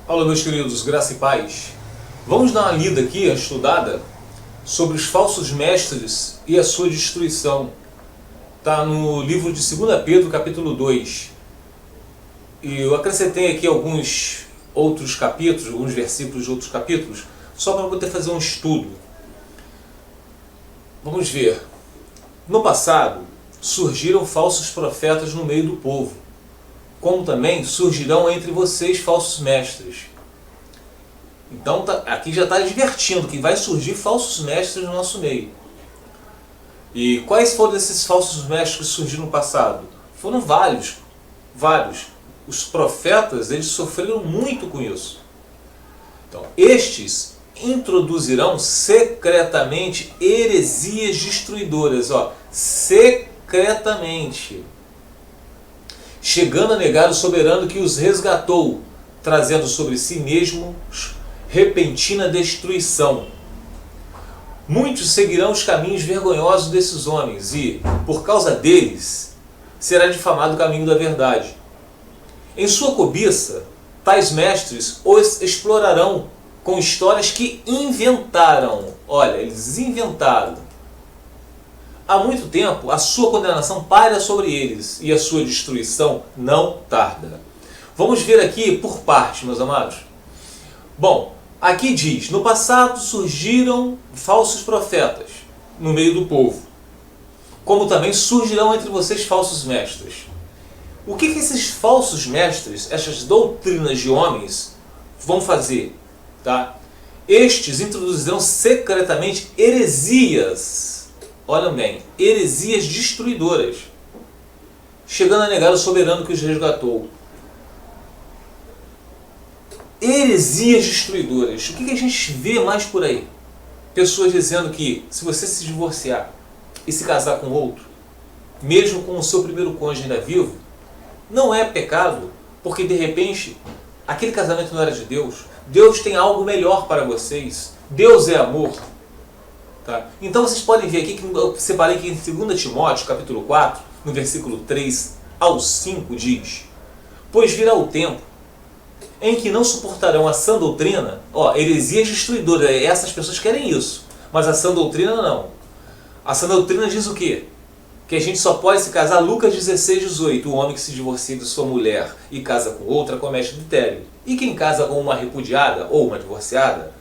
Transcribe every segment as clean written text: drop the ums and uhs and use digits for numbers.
Olá, meus queridos, graça e paz. Vamos dar uma lida aqui, uma estudada, sobre os falsos mestres e a sua destruição. Está no livro de 2 Pedro, capítulo 2. E eu acrescentei aqui alguns outros capítulos, alguns versículos de outros capítulos, só para poder fazer um estudo. Vamos ver. No passado, surgiram falsos profetas no meio do povo, como também surgirão entre vocês falsos mestres. Então aqui já está advertindo que vai surgir falsos mestres no nosso meio. E quais foram esses falsos mestres que surgiram no passado? Foram vários. Os profetas, eles sofreram muito com isso. Então, estes introduzirão secretamente heresias destruidoras, secretamente, chegando a negar o soberano que os resgatou, trazendo sobre si mesmos repentina destruição. Muitos seguirão os caminhos vergonhosos desses homens e, por causa deles, será difamado o caminho da verdade. Em sua cobiça, tais mestres os explorarão com histórias que inventaram. Olha, eles inventaram. Há muito tempo, a sua condenação paira sobre eles e a sua destruição não tarda. Vamos ver aqui por partes, meus amados. Bom, aqui diz, no passado surgiram falsos profetas no meio do povo, como também surgirão entre vocês falsos mestres. O que esses falsos mestres, essas doutrinas de homens, vão fazer? Estes introduzirão secretamente heresias. Olhem bem, heresias destruidoras, chegando a negar o soberano que os resgatou. Heresias destruidoras. O que a gente vê mais por aí? Pessoas dizendo que se você se divorciar e se casar com outro, mesmo com o seu primeiro cônjuge ainda vivo, não é pecado, porque de repente aquele casamento não era de Deus. Deus tem algo melhor para vocês. Deus é amor. Então vocês podem ver aqui que eu separei aqui em 2 Timóteo, capítulo 4, no versículo 3 ao 5, diz: pois virá o tempo em que não suportarão a sã doutrina, heresias destruidoras, essas pessoas querem isso, mas a sã doutrina não. A sã doutrina diz o quê? Que a gente só pode se casar, Lucas 16:18, o homem que se divorcia de sua mulher e casa com outra comete adultério. E quem casa com uma repudiada ou uma divorciada,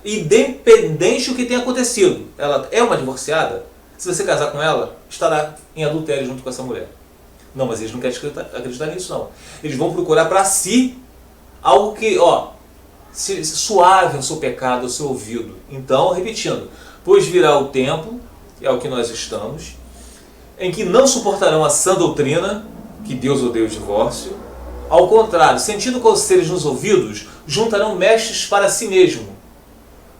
independente do que tenha acontecido, ela é uma divorciada, se você casar com ela, estará em adultério junto com essa mulher. Não, mas eles não querem acreditar nisso, não. Eles vão procurar para si algo que, suave ao seu pecado, ao seu ouvido. Então, repetindo, pois virá o tempo, é o que nós estamos, em que não suportarão a sã doutrina, que Deus odeia o divórcio. Ao contrário, sentindo coceiras nos ouvidos, juntarão mestres para si mesmo,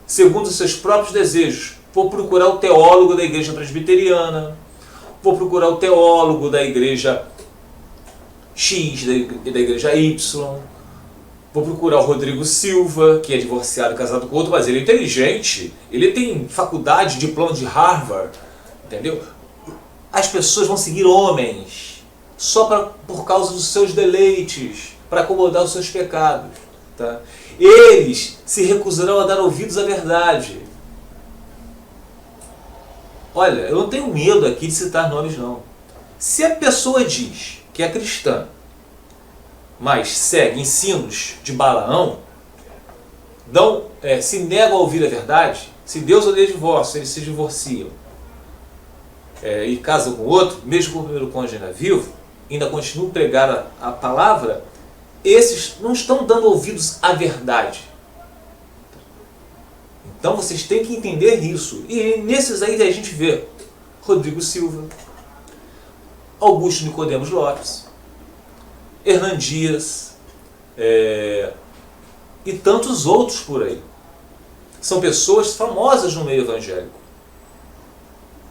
segundo os seus próprios desejos. Vou procurar o teólogo da igreja presbiteriana, vou procurar o teólogo da igreja X, da igreja Y, vou procurar o Rodrigo Silva, que é divorciado, casado com outro, mas ele é inteligente, ele tem faculdade, diploma de Harvard, entendeu? As pessoas vão seguir homens só por causa dos seus deleites, para acomodar os seus pecados. Eles se recusarão a dar ouvidos à verdade. Olha, eu não tenho medo aqui de citar nomes, não. Se a pessoa diz que é cristã, mas segue ensinos de Balaão, se nega a ouvir a verdade, se Deus odeia divórcio, eles se divorciam e casam com outro, mesmo com o primeiro cônjuge ainda vivo, ainda continuam a pregar a palavra, esses não estão dando ouvidos à verdade. Então vocês têm que entender isso. E nesses aí a gente vê Rodrigo Silva, Augusto Nicodemos Lopes, Hernan Dias e tantos outros por aí. São pessoas famosas no meio evangélico.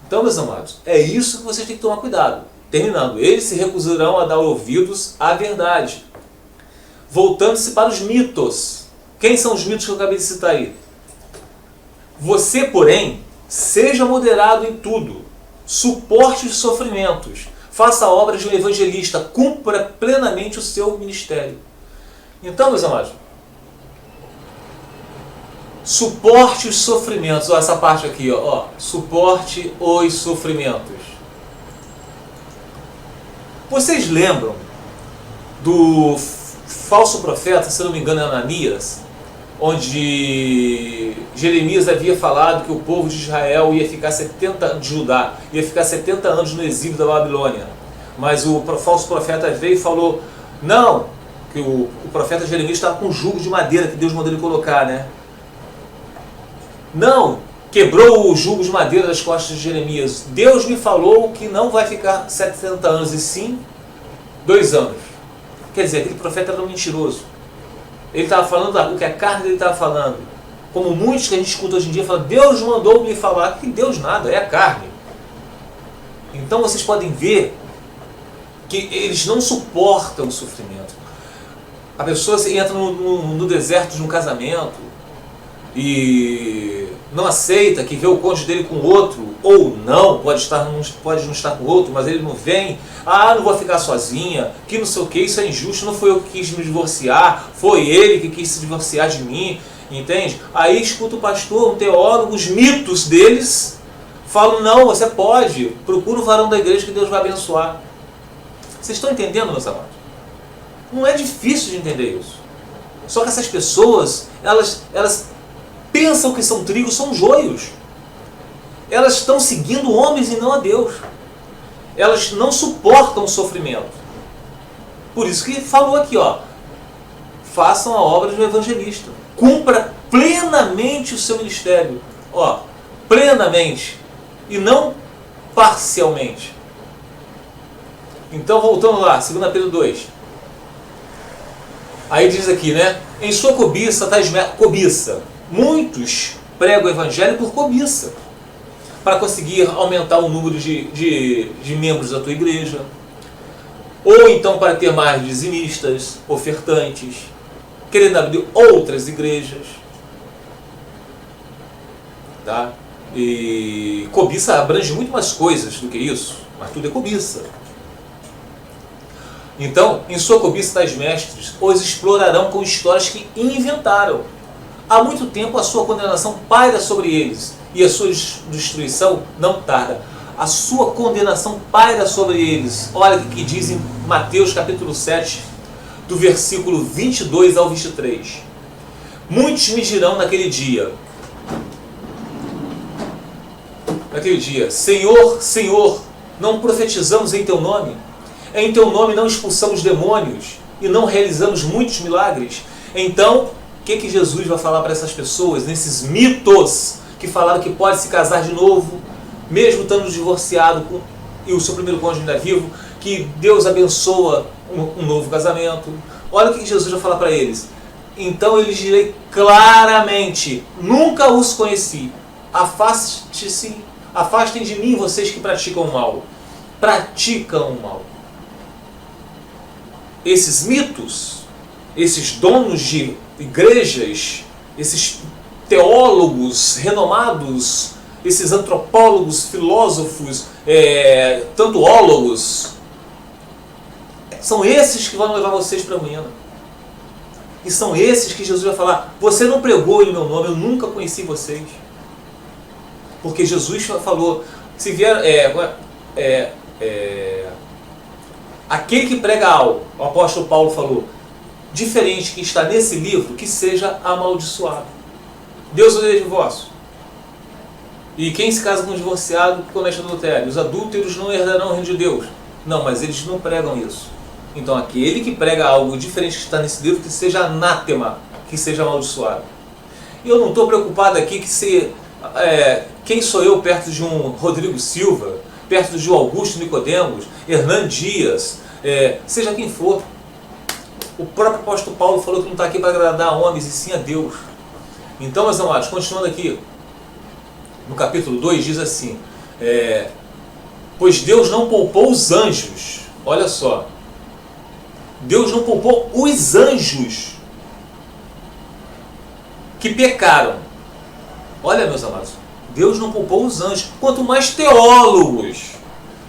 Então, meus amados, é isso que vocês têm que tomar cuidado. Terminando, eles se recusarão a dar ouvidos à verdade. Voltando-se para os mitos. Quem são os mitos que eu acabei de citar aí? Você, porém, seja moderado em tudo, suporte os sofrimentos, faça a obra de um evangelista, cumpra plenamente o seu ministério. Então, meus amados, Suporte os sofrimentos. Ó, essa parte aqui, ó. Suporte os sofrimentos. Vocês lembram do falso profeta, se não me engano, Ananias, onde Jeremias havia falado que o povo de Israel ia ficar 70, de Judá, ia ficar 70 anos no exílio da Babilônia. Mas o falso profeta veio e falou, não, que o profeta Jeremias estava com um jugo de madeira que Deus mandou ele colocar, né? Não, quebrou o jugo de madeira das costas de Jeremias. Deus me falou que não vai ficar 70 anos, e sim 2 anos. Quer dizer, aquele profeta era um mentiroso. Ele estava falando o que a carne dele estava falando. Como muitos que a gente escuta hoje em dia falam, Deus mandou me falar. Que Deus nada, é a carne. Então vocês podem ver que eles não suportam o sofrimento. A pessoa entra no deserto de um casamento e não aceita que vê o cônjuge dele com outro, ou não, pode não estar com outro, mas ele não vem, não vou ficar sozinha, que não sei o que, isso é injusto, não foi eu que quis me divorciar, foi ele que quis se divorciar de mim, entende? Aí escuta o pastor, um teólogo, os mitos deles, falam, não, você pode, procura o varão da igreja que Deus vai abençoar. Vocês estão entendendo, meus amados? Não é difícil de entender isso. Só que essas pessoas, elas pensam que são trigo, são joios. Elas estão seguindo homens e não a Deus. Elas não suportam o sofrimento. Por isso que falou aqui, ó, façam a obra do evangelista. Cumpra plenamente o seu ministério. Ó, plenamente. E não parcialmente. Então, voltando lá, 2 Pedro 2. Aí diz aqui, né? Em sua cobiça, cobiça. Muitos pregam o evangelho por cobiça, para conseguir aumentar o número de membros da tua igreja, ou então para ter mais dizimistas, ofertantes, querendo abrir outras igrejas. Tá? E cobiça abrange muito mais coisas do que isso, mas tudo é cobiça. Então, em sua cobiça, tais mestres os explorarão com histórias que inventaram. Há muito tempo a sua condenação paira sobre eles, e a sua destruição não tarda. A sua condenação paira sobre eles. Olha o que diz em Mateus capítulo 7, do versículo 22 ao 23. Muitos me dirão naquele dia, Senhor, Senhor, não profetizamos em teu nome? Em teu nome não expulsamos demônios e não realizamos muitos milagres? Então, o que Jesus vai falar para essas pessoas, nesses mitos que falaram que pode se casar de novo, mesmo estando divorciado e o seu primeiro cônjuge ainda vivo, que Deus abençoa um novo casamento? Olha o que Jesus vai falar para eles. Então eu lhes direi claramente, nunca os conheci. Afastem de mim vocês que praticam o mal. Praticam o mal. Esses mitos, esses donos de igrejas, esses teólogos renomados, esses antropólogos, filósofos, tantoólogos, são esses que vão levar vocês para a ruína. E são esses que Jesus vai falar, você não pregou em meu nome, eu nunca conheci vocês. Porque Jesus falou, se vier, aquele que prega algo, o apóstolo Paulo falou, diferente que está nesse livro, que seja amaldiçoado. Deus odeia divórcio. E quem se casa com um divorciado comete adultério. Os adúlteros não herdarão o reino de Deus. Não, mas eles não pregam isso. Então aquele que prega algo diferente que está nesse livro, que seja anátema, que seja amaldiçoado. E eu não estou preocupado aqui quem sou eu perto de um Rodrigo Silva, perto de um Augusto Nicodemos, Hernan Dias, seja quem for. O próprio apóstolo Paulo falou que não está aqui para agradar a homens, e sim a Deus. Então, meus amados, continuando aqui, no capítulo 2 diz assim, pois Deus não poupou os anjos, olha só, Deus não poupou os anjos que pecaram. Olha, meus amados, Deus não poupou os anjos, quanto mais teólogos.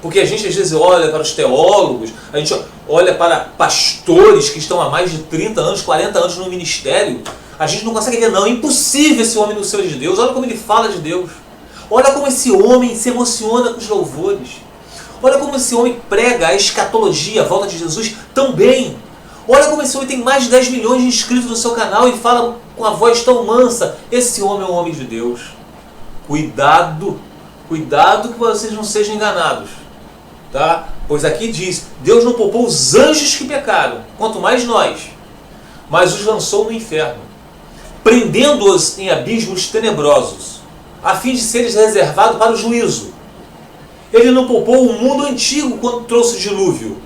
Porque a gente às vezes olha para os teólogos, a gente olha, olha para pastores que estão há mais de 30 anos, 40 anos no ministério, a gente não consegue ver, não, é impossível esse homem no Senhor de Deus, olha como ele fala de Deus, olha como esse homem se emociona com os louvores, olha como esse homem prega a escatologia, a volta de Jesus, tão bem, olha como esse homem tem mais de 10 milhões de inscritos no seu canal e fala com a voz tão mansa, esse homem é um homem de Deus. Cuidado, cuidado que vocês não sejam enganados, tá? Pois aqui diz, Deus não poupou os anjos que pecaram, quanto mais nós, mas os lançou no inferno, prendendo-os em abismos tenebrosos, a fim de seres reservados para o juízo. Ele não poupou o mundo antigo quando trouxe o dilúvio.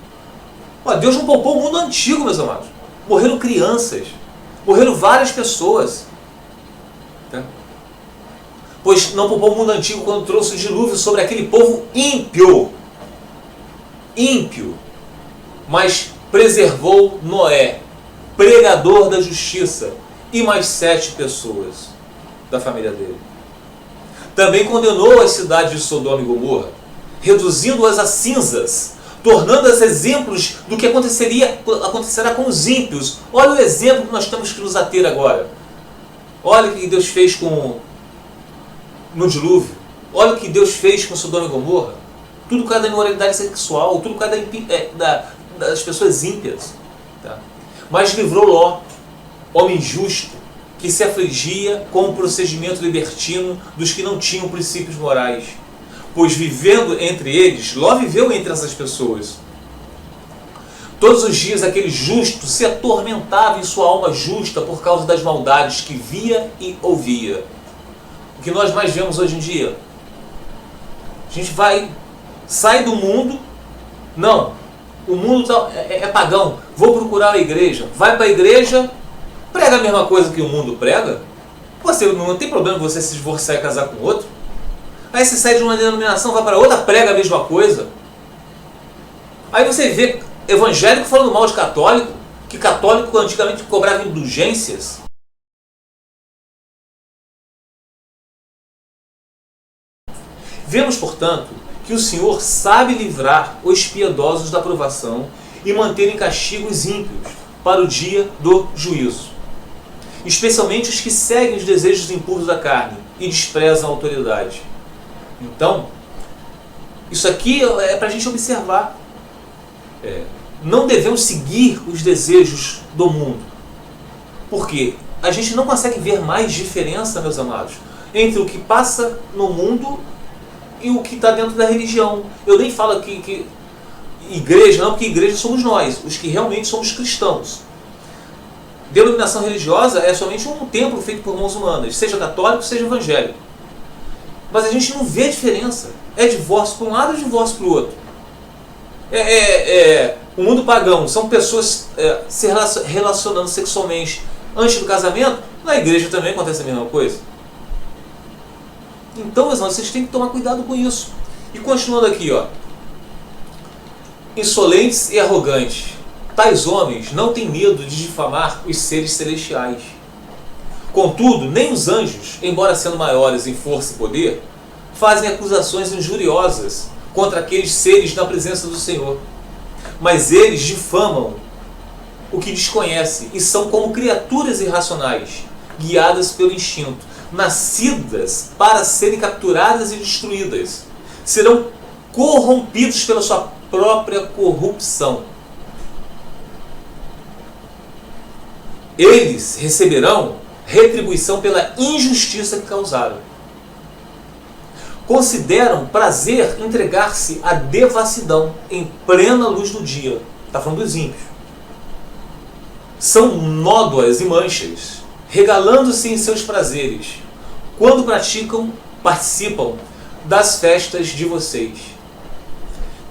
Deus não poupou o mundo antigo, meus amados. Morreram crianças, morreram várias pessoas. Tá? Pois não poupou o mundo antigo quando trouxe o dilúvio sobre aquele povo ímpio. Ímpio. Mas preservou Noé, pregador da justiça, e mais 7 pessoas da família dele. Também condenou as cidades de Sodoma e Gomorra, reduzindo-as a cinzas, tornando-as exemplos do que acontecerá com os ímpios. Olha o exemplo que nós temos que nos ater agora. Olha o que Deus fez no dilúvio. Olha o que Deus fez com Sodoma e Gomorra. Tudo por causa da imoralidade sexual, tudo por causa das pessoas ímpias. Tá? Mas livrou Ló, homem justo, que se afligia com o procedimento libertino dos que não tinham princípios morais. Pois vivendo entre eles, Ló viveu entre essas pessoas. Todos os dias aquele justo se atormentava em sua alma justa por causa das maldades que via e ouvia. O que nós mais vemos hoje em dia? A gente sai do mundo, não, o mundo é pagão, vou procurar a igreja, vai para a igreja, prega a mesma coisa que o mundo prega, você não tem problema você se divorciar e casar com outro. Aí você sai de uma denominação, vai para outra, prega a mesma coisa. Aí você vê evangélico falando mal de católico, que católico antigamente cobrava indulgências. Vemos, portanto, que o Senhor sabe livrar os piedosos da provação e manter em castigo os ímpios para o dia do juízo, especialmente os que seguem os desejos impuros da carne e desprezam a autoridade. Então, isso aqui é para a gente observar. Não devemos seguir os desejos do mundo. Porque a gente não consegue ver mais diferença, meus amados, entre o que passa no mundo e o que está dentro da religião. Eu nem falo aqui que igreja, não, porque igreja somos nós, os que realmente somos cristãos. Denominação religiosa é somente um templo feito por mãos humanas, seja católico, seja evangélico. Mas a gente não vê diferença. É divórcio para um lado e divórcio para o outro. O mundo pagão são pessoas se relacionando sexualmente antes do casamento. Na igreja também acontece a mesma coisa. Então, meus irmãos, vocês têm que tomar cuidado com isso. E continuando aqui, insolentes e arrogantes, tais homens não têm medo de difamar os seres celestiais. Contudo, nem os anjos, embora sendo maiores em força e poder, fazem acusações injuriosas contra aqueles seres na presença do Senhor. Mas eles difamam o que desconhece e são como criaturas irracionais, guiadas pelo instinto, nascidas para serem capturadas e destruídas. Serão corrompidos pela sua própria corrupção. Eles receberão retribuição pela injustiça que causaram. Consideram prazer entregar-se à devassidão em plena luz do dia. Está falando dos ímpios. São nódoas e manchas, regalando-se em seus prazeres, quando participam das festas de vocês.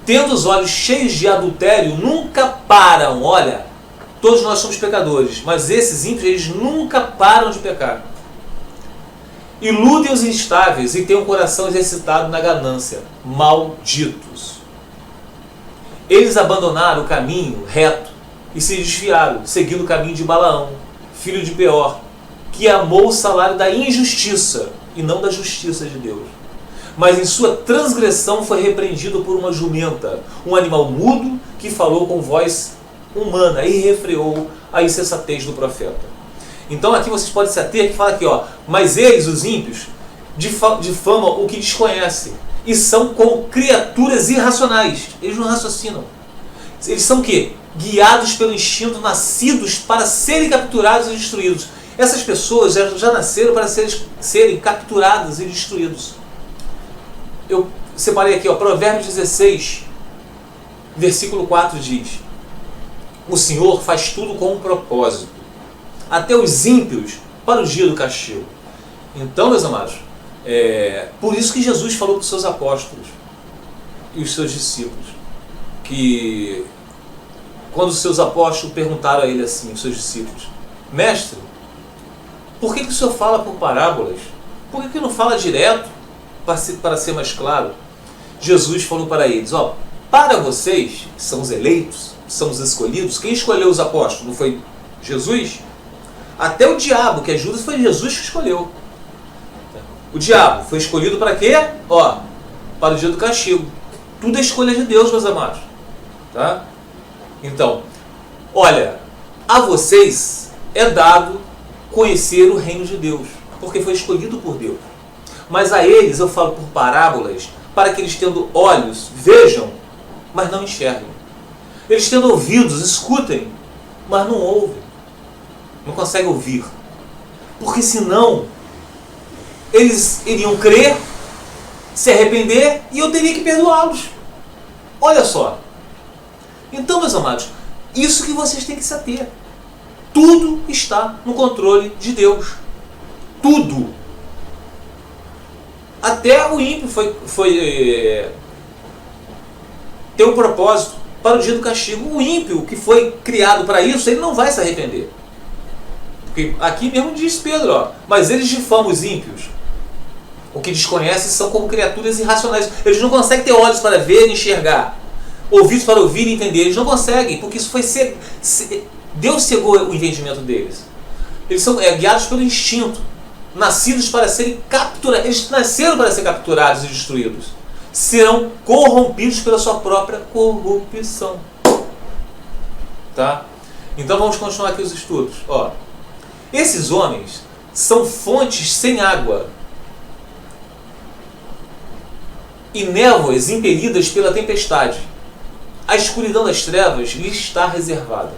Tendo os olhos cheios de adultério, nunca param. Olha, todos nós somos pecadores, mas esses ímpios, eles nunca param de pecar. Iludem os instáveis e têm o coração exercitado na ganância. Malditos! Eles abandonaram o caminho reto e se desviaram, seguindo o caminho de Balaão, filho de Beor, que amou o salário da injustiça e não da justiça de Deus, mas em sua transgressão foi repreendido por uma jumenta, um animal mudo que falou com voz humana e refreou a insensatez do profeta. Então aqui vocês podem se ater que fala aqui, ó, mas eles, os ímpios, difamam o que desconhecem e são como criaturas irracionais. Eles não raciocinam. Eles são o quê? Guiados pelo instinto, nascidos para serem capturados e destruídos. Essas pessoas já nasceram para serem capturadas e destruídos. Eu separei aqui, ó, Provérbios 16, versículo 4 diz: o Senhor faz tudo com um propósito, até os ímpios para o dia do castigo. Então, meus amados, por isso que Jesus falou para os seus apóstolos e os seus discípulos, que quando os seus apóstolos perguntaram a ele assim, os seus discípulos: mestre, por que o Senhor fala por parábolas? Por que não fala direto para ser mais claro? Jesus falou para eles: ó, para vocês, que são os eleitos, são os escolhidos, quem escolheu os apóstolos? Não foi Jesus? Até o diabo, que é Judas, foi Jesus que escolheu. O diabo foi escolhido para quê? Ó, para o dia do castigo. Tudo é escolha de Deus, meus amados. Tá? Então, olha, a vocês é dado conhecer o reino de Deus, porque foi escolhido por Deus. Mas a eles eu falo por parábolas, para que eles, tendo olhos, vejam, mas não enxerguem. Eles, tendo ouvidos, escutem, mas não ouvem. Não conseguem ouvir. Porque senão, eles iriam crer, se arrepender, e eu teria que perdoá-los. Olha só. Então, meus amados, isso que vocês têm que se ater. Tudo está no controle de Deus. Tudo. Até o ímpio ter um propósito para o dia do castigo. O ímpio que foi criado para isso, ele não vai se arrepender. Porque aqui mesmo diz Pedro, ó, mas eles difamam os ímpios. O que desconhecem são como criaturas irracionais. Eles não conseguem ter olhos para ver e enxergar, ouvidos para ouvir e entender. Eles não conseguem, porque isso foi Deus cegou o entendimento deles. Eles são guiados pelo instinto, nascidos para serem capturados. Eles nasceram para ser capturados e destruídos. Serão corrompidos pela sua própria corrupção. Tá? Então vamos continuar aqui os estudos. Ó, esses homens são fontes sem água e névoas impelidas pela tempestade. A escuridão das trevas lhes está reservada.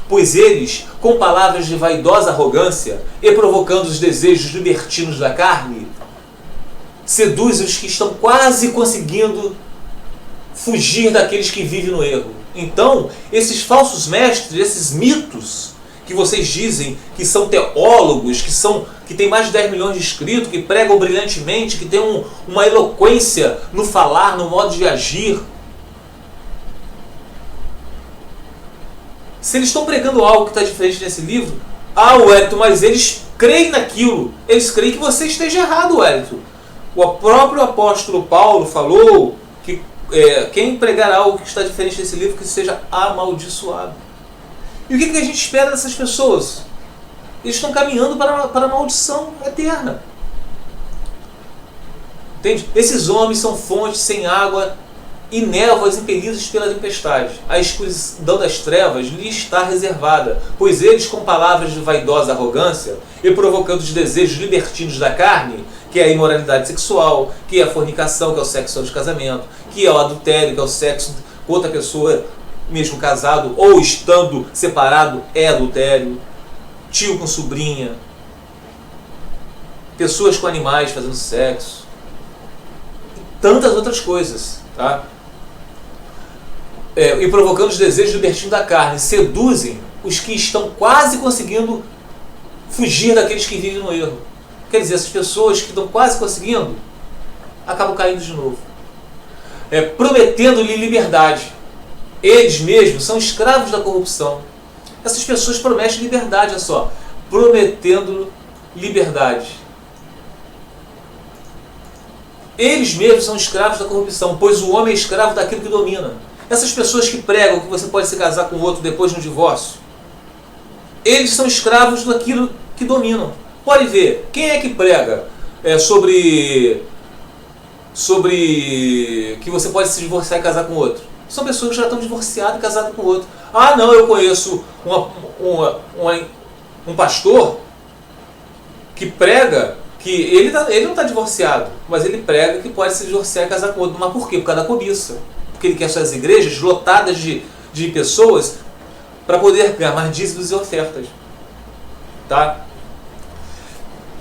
Pois eles, com palavras de vaidosa arrogância e provocando os desejos libertinos da carne, seduzem os que estão quase conseguindo fugir daqueles que vivem no erro. Então, esses falsos mestres, esses mitos que vocês dizem que são teólogos, que têm mais de 10 milhões de inscritos, que pregam brilhantemente, que têm uma eloquência no falar, no modo de agir, se eles estão pregando algo que está diferente nesse livro, Wellington, mas eles creem naquilo. Eles creem que você esteja errado, Wellington. O próprio apóstolo Paulo falou que quem pregar algo que está diferente nesse livro, que seja amaldiçoado. E o que a gente espera dessas pessoas? Eles estão caminhando para a maldição eterna. Entende? Esses homens são fontes sem água e névoas impelidas pela tempestade. A escuridão das trevas lhe está reservada, pois eles, com palavras de vaidosa arrogância e provocando os desejos libertinos da carne, que é a imoralidade sexual, que é a fornicação, que é o sexo de casamento, que é o adultério, que é o sexo com outra pessoa, mesmo casado ou estando separado, é adultério, tio com sobrinha, pessoas com animais fazendo sexo, e tantas outras coisas, tá? E provocando os desejos libertinos da carne, seduzem os que estão quase conseguindo fugir daqueles que vivem no erro. Quer dizer, essas pessoas que estão quase conseguindo, acabam caindo de novo. Prometendo-lhe liberdade. Eles mesmos são escravos da corrupção. Essas pessoas prometem liberdade, olha só. Prometendo liberdade. Eles mesmos são escravos da corrupção, pois o homem é escravo daquilo que domina. Essas pessoas que pregam que você pode se casar com outro depois de um divórcio, eles são escravos daquilo que dominam. Pode ver, quem é que prega sobre sobre que você pode se divorciar e casar com outro. São pessoas que já estão divorciadas e casadas com outro. Ah, não, eu conheço um pastor que prega que ele não está divorciado, mas ele prega que pode se divorciar e casar com outro. Mas por quê? Por causa da cobiça. Porque ele quer suas igrejas lotadas de pessoas para poder ganhar mais dízimos e ofertas. Tá?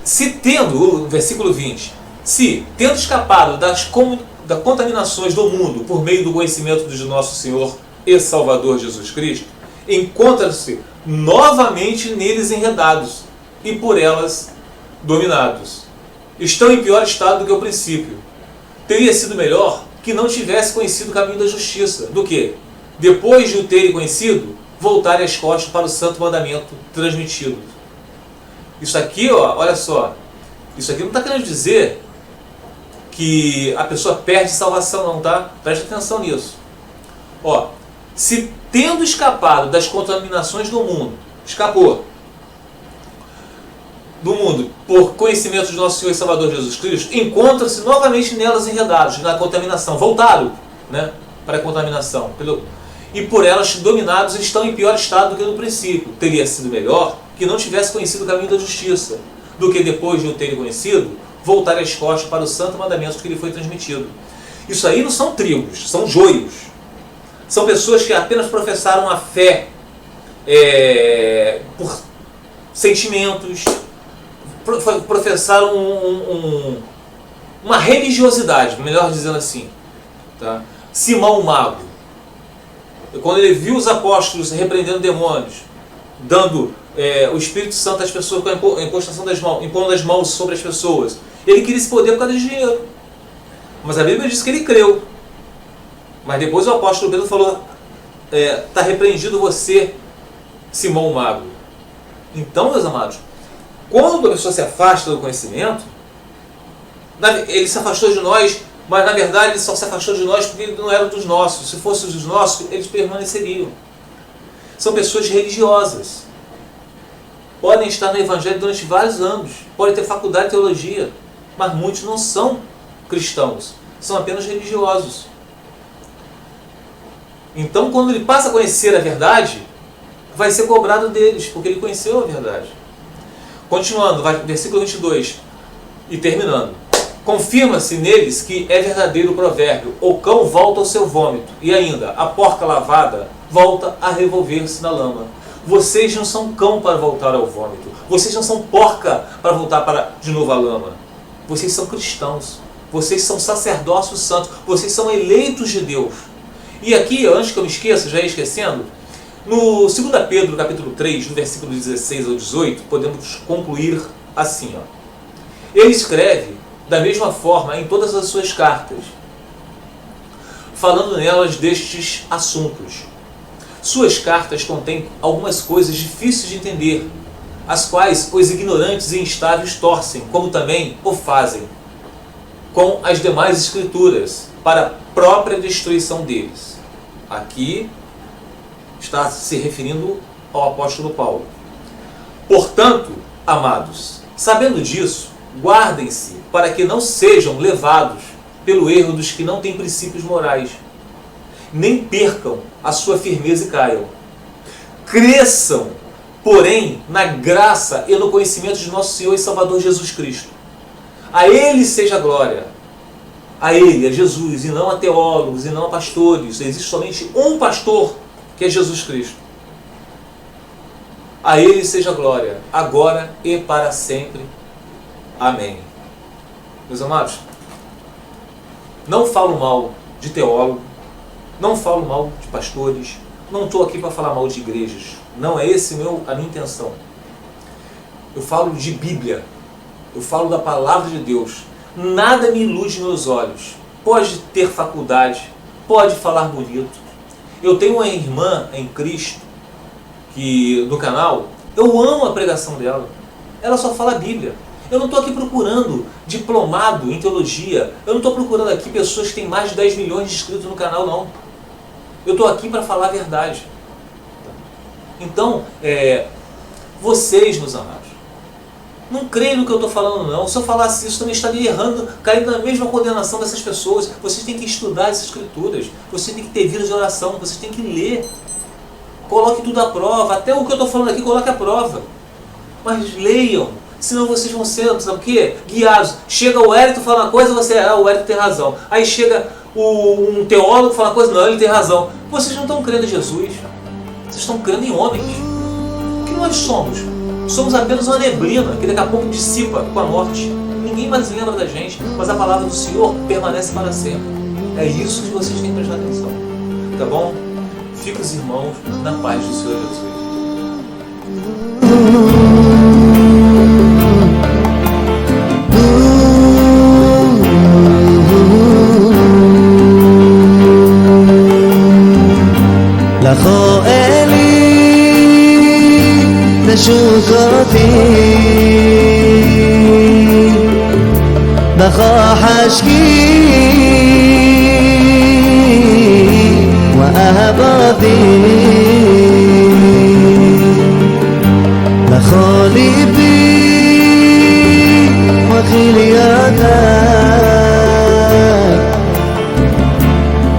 Se tendo, o versículo 20, se tendo escapado das contaminações do mundo por meio do conhecimento de nosso Senhor e Salvador Jesus Cristo, encontram-se novamente neles enredados e por elas dominados. Estão em pior estado do que o princípio. Teria sido melhor que não tivesse conhecido o caminho da justiça, do que, depois de o terem conhecido, voltarem as costas para o santo mandamento transmitido. Isso aqui, ó, olha só, isso aqui não está querendo dizer que a pessoa perde salvação não, tá? Preste atenção nisso. Ó, se tendo escapado das contaminações do mundo, escapou do mundo por conhecimento de nosso Senhor e Salvador Jesus Cristo, encontram-se novamente nelas enredados, na contaminação, voltaram, né, para a contaminação, e por elas dominados estão em pior estado do que no princípio. Teria sido melhor que não tivesse conhecido o caminho da justiça, do que depois de o terem conhecido, voltar as costas para o santo mandamento que lhe foi transmitido. Isso aí não são tribos, são joios. São pessoas que apenas professaram a fé por sentimentos, professaram uma religiosidade, melhor dizendo assim. Tá? Simão o Mago, quando ele viu os apóstolos repreendendo demônios, dando o Espírito Santo às pessoas com a imposição das mãos, impondo as mãos sobre as pessoas, ele queria esse poder por causa de dinheiro. Mas a Bíblia diz que ele creu. Mas depois o apóstolo Pedro falou, está repreendido você, Simão o Mago. Então, meus amados, quando a pessoa se afasta do conhecimento, ele se afastou de nós, mas na verdade ele só se afastou de nós porque ele não era dos nossos. Se fossem dos nossos, eles permaneceriam. São pessoas religiosas. Podem estar no Evangelho durante vários anos, podem ter faculdade de teologia, mas muitos não são cristãos, são apenas religiosos. Então, quando ele passa a conhecer a verdade, vai ser cobrado deles, porque ele conheceu a verdade. Continuando, versículo 22, e terminando. Confirma-se neles que é verdadeiro o provérbio, o cão volta ao seu vômito, e ainda, a porca lavada volta a revolver-se na lama. Vocês não são cão para voltar ao vômito, vocês não são porca para voltar de novo à lama. Vocês são cristãos, vocês são sacerdócio santo, vocês são eleitos de Deus. E aqui, antes que eu me esqueça, já ia esquecendo, no 2 Pedro, capítulo 3, do versículo 16 ao 18, podemos concluir assim, ó. Ele escreve da mesma forma em todas as suas cartas, falando nelas destes assuntos. Suas cartas contêm algumas coisas difíceis de entender, as quais os ignorantes e instáveis torcem, como também o fazem com as demais escrituras, para a própria destruição deles. Aqui está se referindo ao apóstolo Paulo. Portanto, amados, sabendo disso, guardem-se para que não sejam levados pelo erro dos que não têm princípios morais, nem percam a sua firmeza e caiam. Cresçam, porém, na graça e no conhecimento de nosso Senhor e Salvador Jesus Cristo. A Ele seja a glória. A Ele, a Jesus, e não a teólogos, e não a pastores. Existe somente um pastor, que é Jesus Cristo. A Ele seja a glória, agora e para sempre. Amém. Meus amados, não falo mal de teólogo, não falo mal de pastores, não estou aqui para falar mal de igrejas. Não é esse a minha intenção. Eu falo de Bíblia, eu falo da palavra de Deus. Nada me ilude meus olhos. Pode ter faculdade, pode falar bonito. Eu tenho uma irmã em Cristo, que no canal, eu amo a pregação dela. Ela só fala Bíblia. Eu não estou aqui procurando diplomado em teologia. Eu não estou procurando aqui pessoas que têm mais de 10 milhões de inscritos no canal, não. Eu estou aqui para falar a verdade. Então, vocês, meus amados, Não creio no que eu estou falando, não. Se eu falasse isso, também estaria errando, caindo na mesma condenação dessas pessoas. Vocês têm que estudar as escrituras, vocês têm que ter vida de oração, vocês têm que ler. Coloque tudo à prova, até o que eu estou falando aqui, coloque à prova. Mas leiam, senão vocês vão ser, sabe o quê? Guiados. Chega o Hélito fala uma coisa, você, o Hélito tem razão. Aí chega um teólogo fala uma coisa, não, ele tem razão. Vocês não estão crendo em Jesus, vocês estão crendo em homens. O que nós somos? Somos apenas uma neblina que daqui a pouco dissipa com a morte. Ninguém mais lembra da gente, mas a palavra do Senhor permanece para sempre. É isso que vocês têm que prestar atenção. Tá bom? Fica os irmãos na paz do Senhor Jesus. לכו אלי תשוקותי בכו חשקי ואהבתי לכו ליבי וכליותי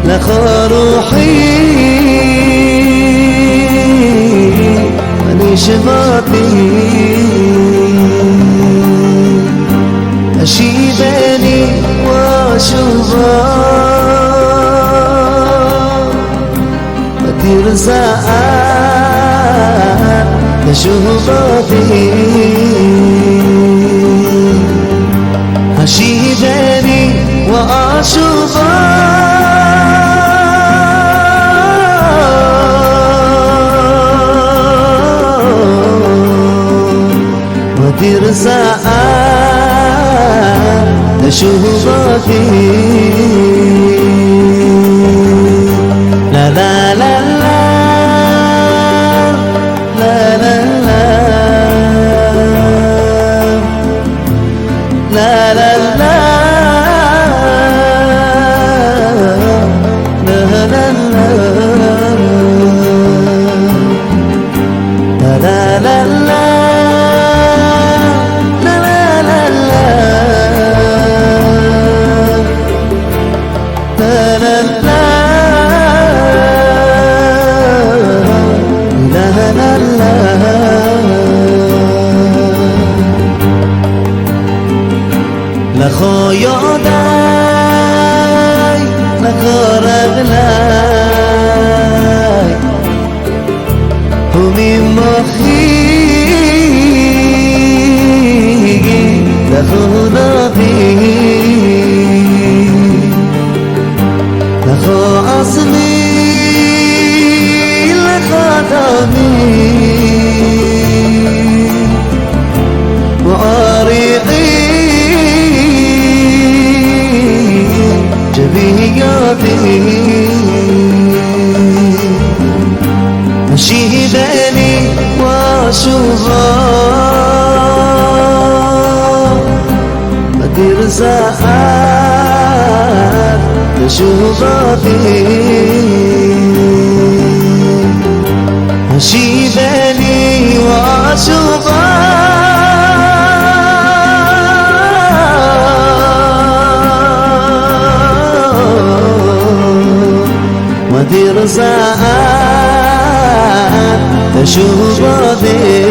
לכו רוחי ונשמתי השיבני ושובו ותרזאת לשובתי השיבני ושובו ותרזאת לשובתי לה לה לה לה לה לה לה לה לכו יודי, לכו רגלי, וממוחי לכו נבי, לכו עצמי, לכו דמי, ועריעי جبياتي مشيدني واشوفا مدير زهر لشوفاتي مشيدني واشوفا ותרזאת לשובתי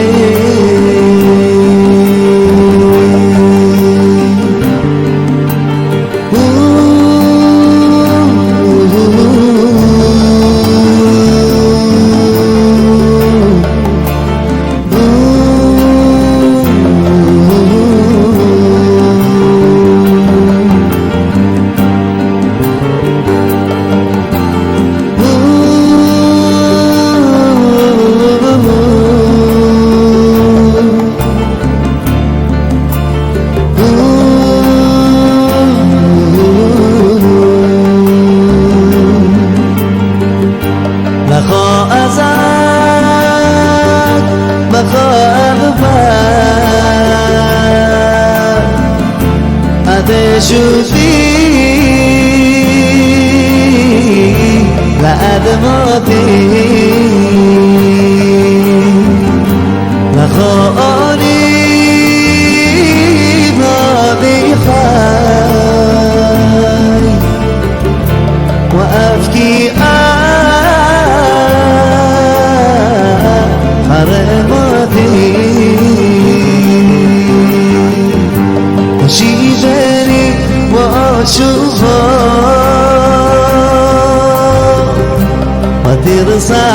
شوفي لأدماتي لخالي وترسى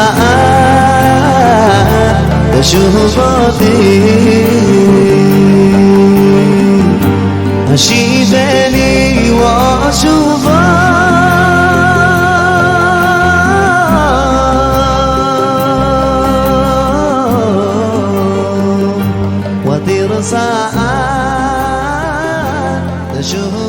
شهباتي أشيدني وأشوفها وترسى شهباتي